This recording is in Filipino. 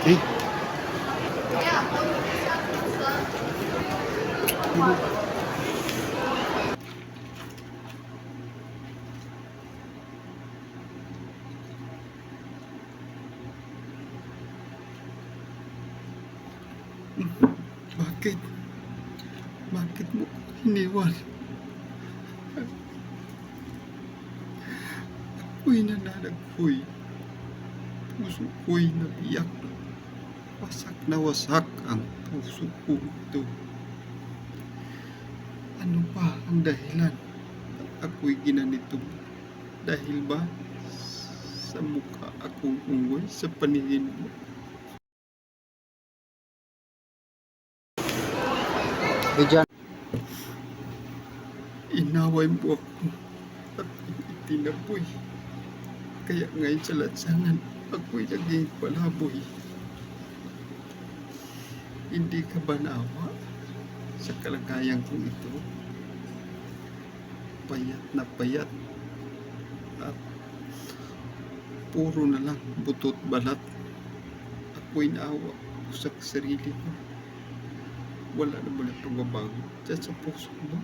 Eh, bakit? Bakit mo ko iniwan? Ako'y nananaghoy. Puso ko'y nabiyak. Wasak na wasak ang puso ko ito. Ano ba ang dahilan? Ako'y ginanito. Dahil ba sa mukha akong unggoy sa paningin mo? Diyan. Inaway mo ako at itinaboy. Kaya ngayon sa lansangan, ako'y naging palaboy. Hindi ka ba naawa sa kalagayan kong ito? Payat na payat at puro na lang butot balat. Ako'y naawa ko sa sarili ko. Wala na ba na pagbabago dyan sa puso mo?